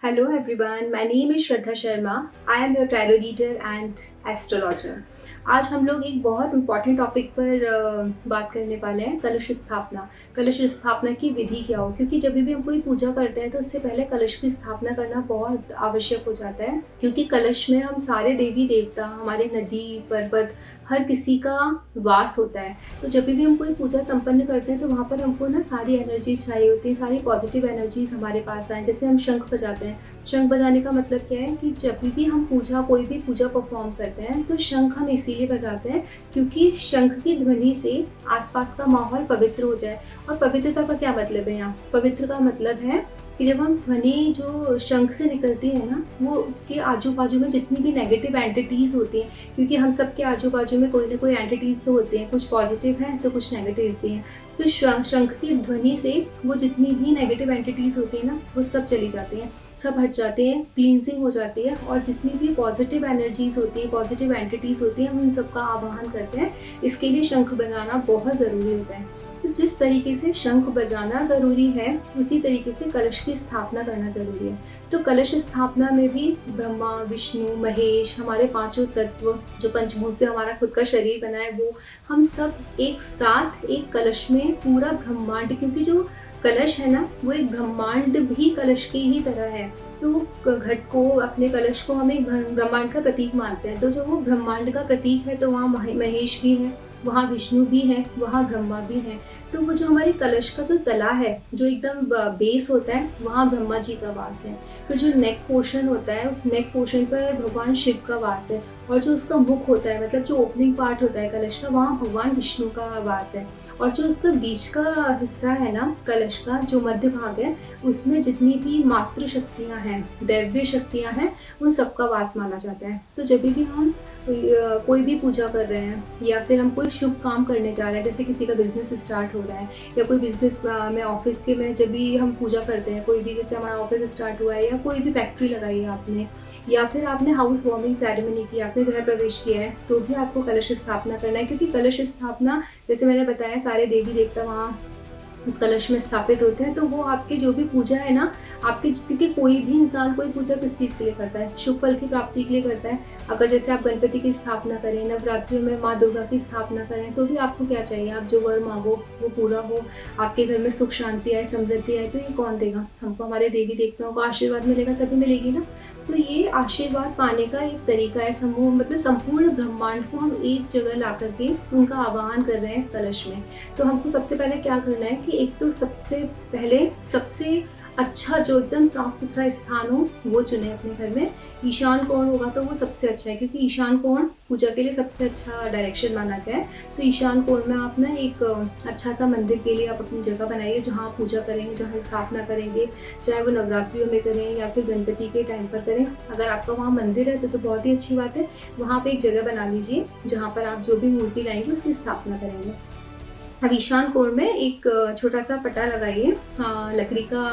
Hello everyone, my name is Shraddha Sharma. I am your tarot reader and astrologer. आज हम लोग एक बहुत इम्पॉर्टेंट टॉपिक पर बात करने वाले हैं, कलश स्थापना। कलश स्थापना की विधि क्या हो, क्योंकि जब भी हम कोई पूजा करते हैं तो उससे पहले कलश की स्थापना करना बहुत आवश्यक हो जाता है, क्योंकि कलश में हम सारे देवी देवता, हमारे नदी पर्वत, हर किसी का वास होता है। तो जब भी हम कोई पूजा संपन्न करते हैं तो वहाँ पर हमको ना सारी एनर्जीज चाहिए होती है, सारी पॉजिटिव एनर्जीज हमारे पास आए। जैसे हम शंख बजाते हैं, शंख बजाने का मतलब क्या है कि जब भी हम कोई भी पूजा परफॉर्म करते हैं तो शंख हम इसीलिए बजाते हैं क्योंकि शंख की ध्वनि से आसपास का माहौल पवित्र हो जाए। और पवित्रता का क्या मतलब है यहाँ? पवित्र का मतलब है कि जब हम ध्वनि जो शंख से निकलती है ना, वो उसके आजू बाजू में जितनी भी नेगेटिव एंटिटीज़ होती हैं, क्योंकि हम सबके आजू बाजू में कोई ना कोई एंटिटीज़ तो होती हैं, कुछ पॉजिटिव हैं तो कुछ नेगेटिव भी हैं। तो शंख की ध्वनि से वो जितनी भी नेगेटिव एंटिटीज़ होती हैं ना, वो सब चली जाती हैं, सब हट जाते हैं, क्लींजिंग हो जाती है। और जितनी भी पॉजिटिव एनर्जीज होती हैं, पॉजिटिव एंटिटीज़ होती हैं, हम उन सबका आवाहन करते हैं। इसके लिए शंख बजाना बहुत ज़रूरी होता है। तो जिस तरीके से शंख बजाना ज़रूरी है, उसी तरीके से कलश की स्थापना करना ज़रूरी है। तो कलश स्थापना में भी ब्रह्मा, विष्णु, महेश, हमारे पांचों तत्व, जो पंचभूत से हमारा खुद का शरीर बना है, वो हम सब एक साथ एक कलश में पूरा ब्रह्मांड, क्योंकि जो कलश है ना, वो एक ब्रह्मांड भी कलश की ही तरह है। तो घट को, अपने कलश को हम एक ब्रह्मांड का प्रतीक मानते हैं। तो जो वो ब्रह्मांड का प्रतीक है, तो वहाँ महेश भी है, वहाँ विष्णु भी है, वहाँ ब्रह्मा भी है। तो वो जो हमारे कलश का जो तला है, जो एकदम बेस होता है, वहाँ ब्रह्मा जी का वास है। फिर जो नेक पोर्शन होता है, उस नेक पोर्शन पर भगवान शिव का वास है। और जो उसका मुख होता है, मतलब जो ओपनिंग पार्ट होता है कलश का, वहाँ भगवान विष्णु का वास है। और जो उसका बीच का हिस्सा है ना कलश का, जो मध्य भाग है, उसमें जितनी भी मातृ शक्तियाँ हैं, दैव्य शक्तियाँ हैं, उन सबका वास माना जाता है। तो जब भी हम कोई भी पूजा कर रहे हैं या फिर हम कोई शुभ काम करने जा रहे हैं, जैसे किसी का बिजनेस स्टार्ट हो रहा है या कोई बिजनेस में, ऑफिस के में जब भी हम पूजा करते हैं, कोई भी, जैसे हमारा ऑफिस स्टार्ट हुआ है या कोई भी फैक्ट्री लगाई है आपने, या फिर आपने हाउस वार्मिंग सेरेमनी की, आपने गृह प्रवेश किया है, तो भी आपको कलश स्थापना करना है। क्योंकि कलश स्थापना, जैसे मैंने बताया, सारे देवी देवता वहाँ उस कलश में स्थापित होते हैं। तो वो आपकी जो भी पूजा है ना, आपके, क्योंकि कोई भी इंसान कोई पूजा किस चीज़ के लिए करता है? शुभ फल की प्राप्ति के लिए करता है। अगर जैसे आप गणपति की स्थापना करें, नवरात्रियों में माँ दुर्गा की स्थापना करें, तो भी आपको क्या चाहिए? आप जो वर मांगो वो पूरा हो, आपके घर में सुख शांति आए, समृद्धि आए। तो ये कौन देगा? हमको हमारे देवी देवताओं का आशीर्वाद मिलेगा, तभी मिलेगी ना। तो ये आशीर्वाद पाने का एक तरीका है, समूह, मतलब संपूर्ण ब्रह्मांड को हम एक जगह ला करके उनका आवाहन कर रहे हैं इस कलश में। तो हमको सबसे पहले क्या करना है कि एक तो सबसे पहले सबसे अच्छा जो एकदम साफ सुथरा स्थान हो वो चुने अपने घर में। ईशान कोण होगा तो वो सबसे अच्छा है, क्योंकि ईशान कोण पूजा के लिए सबसे अच्छा डायरेक्शन माना गया है। तो ईशान कोण में आप ना एक अच्छा सा मंदिर के लिए आप अपनी जगह बनाइए, जहाँ आप पूजा करेंगे, जहाँ स्थापना करेंगे, चाहे वो नवरात्रियों में करें या फिर गणपति के टाइम पर करें। अगर आपका वहाँ मंदिर है तो बहुत ही अच्छी बात है। वहाँ पे एक जगह बना लीजिए जहाँ पर आप जो भी मूर्ति लाएंगे उसकी स्थापना करेंगे। अब ईशान कोण में एक छोटा सा पटा लगाइए। लकड़ी का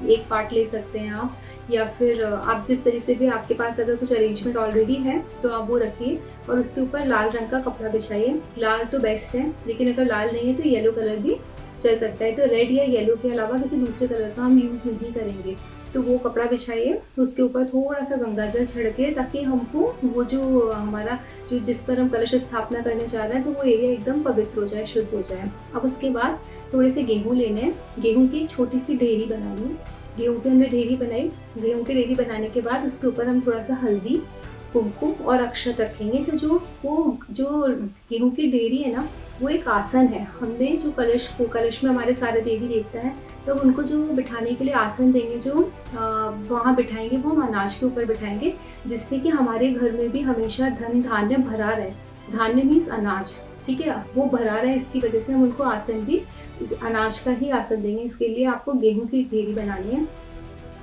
एक पार्ट ले सकते हैं आप, या फिर आप जिस तरीके से भी, आपके पास अगर कुछ अरेंजमेंट ऑलरेडी है तो आप वो रखिए। और उसके ऊपर लाल रंग का कपड़ा बिछाइए। लाल तो बेस्ट है, लेकिन अगर लाल नहीं है तो येलो कलर भी चल सकता है। तो रेड या येलो के अलावा किसी दूसरे कलर का हम यूज़ नहीं करेंगे। तो वो कपड़ा बिछाइए, उसके ऊपर थोड़ा सा गंगा जल छिड़के, ताकि हमको वो जो हमारा, जो जिस पर हम कलश स्थापना करने जा रहे हैं, तो वो एरिया एकदम पवित्र हो जाए, शुद्ध हो जाए। अब उसके बाद थोड़े से गेहूँ लेने हैं। गेहूँ की एक छोटी सी ढेरी बनानी है। गेहूँ की हमने ढेरी बनाई। गेहूँ की ढेरी बनाने के बाद उसके ऊपर हम थोड़ा सा हल्दी, कुमकुम और अक्षत रखेंगे। तो जो गेहूँ की ढेरी है ना, वो एक आसन है। हमने जो कलश में हमारे सारे देवी देवता हैं, तो उनको जो बिठाने के लिए आसन देंगे, जो वहाँ बिठाएंगे, वो हम अनाज के ऊपर बिठाएंगे, जिससे कि हमारे घर में भी हमेशा धन धान्य भरा रहे। धान्य मीन्स अनाज, ठीक है, वो भरा रहे। इसकी वजह से हम उनको आसन भी इस अनाज का ही आसन देंगे। इसके लिए आपको गेहूँ की ढेरी बनानी है।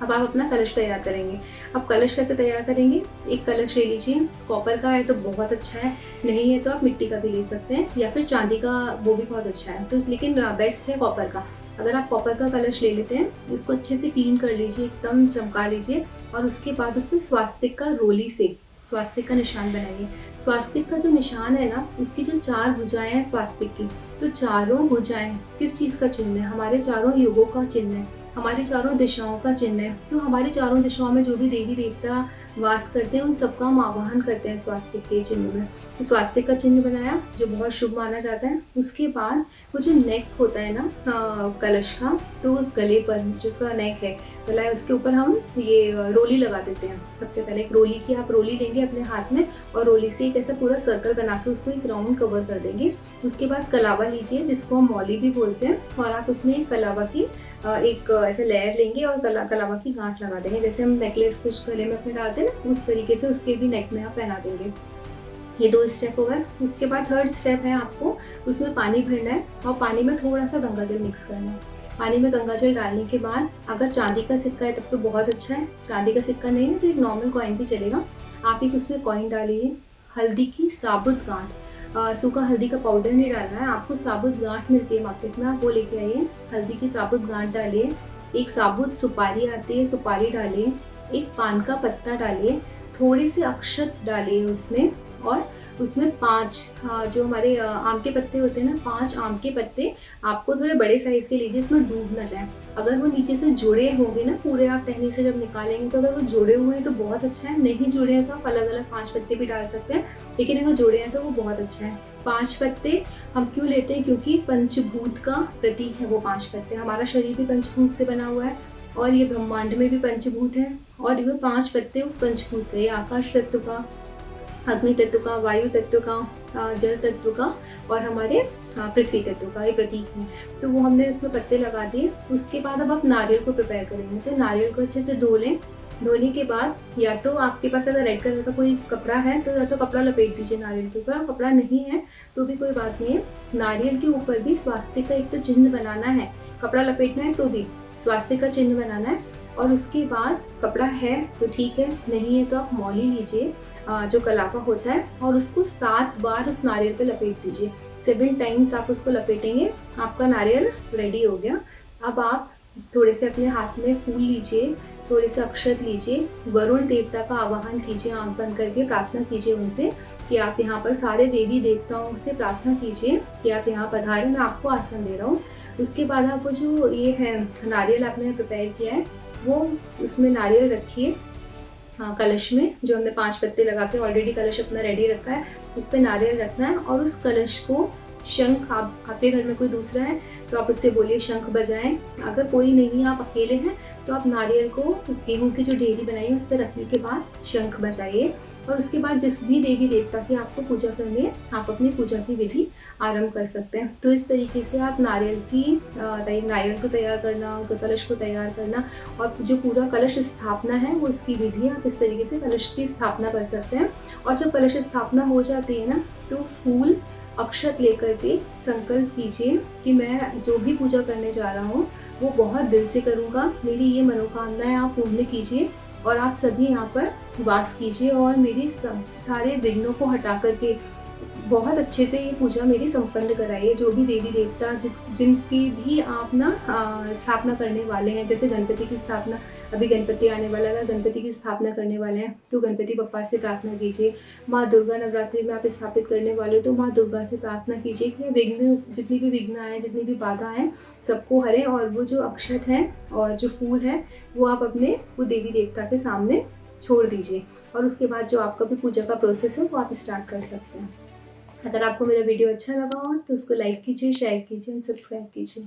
अब आप अपना कलश तैयार करेंगे। अब कलश कैसे तैयार करेंगे? एक कलश ले लीजिए। कॉपर का है तो बहुत अच्छा है, नहीं है तो आप मिट्टी का भी ले सकते हैं, या फिर चांदी का, वो भी बहुत अच्छा है। तो लेकिन बेस्ट है कॉपर का। अगर आप कॉपर का कलश ले लेते हैं, उसको अच्छे से क्लीन कर लीजिए, एकदम चमका लीजिए। और उसके बाद उसमें स्वास्तिक का रोली से स्वास्तिक का निशान बनाइए। स्वास्तिक का जो निशान है ना, उसकी जो 4 भुजाएं हैं स्वास्तिक की, तो चारों भुजाएं किस चीज़ का चिन्ह है? हमारे चारों युगों का चिन्ह है। हमारी चारों दिशाओं का चिन्ह है। तो हमारी चारों दिशाओं में जो भी देवी देवता वास करते हैं उन सबका हम आवाहन करते हैं स्वास्तिक के चिन्ह में। तो स्वास्तिक का चिन्ह बनाया जो बहुत शुभ माना जाता है। उसके बाद वो जो नेक होता है ना कलश का, तो उस गले पर जो उसका नेक है गला है उसके ऊपर हम ये रोली लगा देते हैं। सबसे पहले एक रोली की आप रोली लेंगे अपने हाथ में और रोली से एक ऐसा पूरा सर्कल बना के उसको एक राउंड कवर कर देंगे। उसके बाद कलावा लीजिए जिसको हम मौली भी बोलते हैं, और आप उसमें एक कलावा की एक ऐसे लेयर लेंगे और कलावा की गांठ लगा देंगे। जैसे हम नेकलेस कुछ गले में अपने डालते हैं ना, उस तरीके से उसके भी नेक में आप पहना देंगे। ये 2 स्टेप हो गए। उसके बाद 3rd स्टेप है आपको उसमें पानी भरना है और पानी में थोड़ा सा गंगा जल मिक्स करना है। पानी में गंगा जल डालने के बाद अगर चांदी का सिक्का है तब तो बहुत अच्छा है, चांदी का सिक्का नहीं है तो एक नॉर्मल कॉइन भी चलेगा। आप एक उसमें कॉइन डालिए। हल्दी की साबुत गांठ, सूखा हल्दी का पाउडर नहीं डालना है आपको, साबुत गांठ मिलती है मार्केट में, आप वो लेके आइए। हल्दी की साबुत गांठ डालिए। एक साबुत सुपारी आती है, सुपारी डालिए। एक पान का पत्ता डालिए। थोड़ी सी अक्षत डालिए उसमें, और उसमें 5 जो हमारे आम के पत्ते होते हैं ना, 5 आम के पत्ते आपको थोड़े बड़े साइज के लीजिए, इसमें डूब ना जाए। अगर वो नीचे से जुड़े होंगे ना पूरे, आप टहनी से जब निकालेंगे तो अगर वो जुड़े हुए हैं तो बहुत अच्छा है, नहीं जुड़े हैं तो आप अलग अलग 5 पत्ते भी डाल सकते हैं, लेकिन अगर जुड़े हैं तो वो बहुत अच्छा है। 5 पत्ते हम क्यों लेते हैं, क्योंकि पंचभूत का प्रतीक है वो 5 पत्ते। हमारा शरीर भी पंचभूत से बना हुआ है और ये ब्रह्मांड में भी पंचभूत है, और ये 5 पत्ते उस पंचभूत का, ये आकाश तत्व का, अग्नि तत्व का, वायु तत्व का, जल तत्व का और हमारे पृथ्वी तत्व का ये प्रतीक है। तो वो हमने उसमें पत्ते लगा दिए। उसके बाद अब आप नारियल को प्रिपेयर करेंगे। तो नारियल को अच्छे से धो लें। धोने के बाद या तो आपके पास अगर रेड कलर का कोई कपड़ा है तो या तो कपड़ा लपेट दीजिए नारियल के ऊपर, कपड़ा नहीं है तो भी कोई बात नहीं है। नारियल के ऊपर भी स्वास्तिक का एक तो चिन्ह बनाना है, कपड़ा लपेटना है तो भी स्वास्तिक का चिन्ह बनाना है। और उसके बाद कपड़ा है तो ठीक है, नहीं है तो आप मौली लीजिए जो कलावा होता है, और उसको 7 बार उस नारियल पे लपेट दीजिए। 7 टाइम्स आप उसको लपेटेंगे, आपका नारियल रेडी हो गया। अब आप थोड़े से अपने हाथ में फूल लीजिए, थोड़े से अक्षत लीजिए, वरुण देवता का आवाहन कीजिए, आंख बंद करके प्रार्थना कीजिए उनसे कि आप यहाँ पर सारे देवी देवताओं से प्रार्थना कीजिए कि आप यहाँ पधारें, मैं आपको आसन दे रहा हूँ। उसके बाद आप वो जो ये है नारियल आपने प्रिपेयर किया है वो उसमें नारियल रखिए, हाँ कलश में जो हमने 5 पत्ते लगा के ऑलरेडी कलश अपना रेडी रखा है उस पर नारियल रखना है। और उस कलश को शंख, आपके घर में कोई दूसरा है तो आप उससे बोलिए शंख बजाएं। अगर कोई नहीं, आप अकेले हैं तो आप नारियल को उस गेहूं की जो ढेरी बनाई है उस पर रखने के बाद शंख बजाइए। और उसके बाद जिस भी देवी देवता की आपको पूजा करनी है आप अपनी पूजा की विधि आरंभ कर सकते हैं। तो इस तरीके से आप नारियल को तैयार करना, उस कलश को तैयार करना और जो पूरा कलश स्थापना है वो इसकी विधि आप इस तरीके से कलश की स्थापना कर सकते हैं। और जब कलश स्थापना हो जाती है ना तो फूल अक्षत लेकर के संकल्प कीजिए कि मैं जो भी पूजा करने जा रहा हूँ वो बहुत दिल से करूँगा, मेरी ये मनोकामनाएं आप पूर्ण कीजिए और आप सभी यहाँ पर वास कीजिए और मेरी सारे विघ्नों को हटा करके बहुत अच्छे से ये पूजा मेरी संपन्न कराइए। जो भी देवी देवता जिनकी भी आप ना स्थापना करने वाले हैं, जैसे गणपति की स्थापना, अभी गणपति आने वाला है, गणपति की स्थापना करने वाले हैं तो गणपति बप्पा से प्रार्थना कीजिए। माँ दुर्गा नवरात्रि में आप स्थापित करने वाले हो तो माँ दुर्गा से प्रार्थना कीजिए कि विघ्न, जितनी भी विघ्न आए, जितनी भी बाधा आए सबको हरे। और वो जो अक्षत है और जो फूल है वो आप अपने वो देवी देवता के सामने छोड़ दीजिए और उसके बाद जो आपका भी पूजा का प्रोसेस है वो आप स्टार्ट कर सकते हैं। अगर आपको मेरा वीडियो अच्छा लगा हो तो उसको लाइक कीजिए, शेयर कीजिए और सब्सक्राइब कीजिए।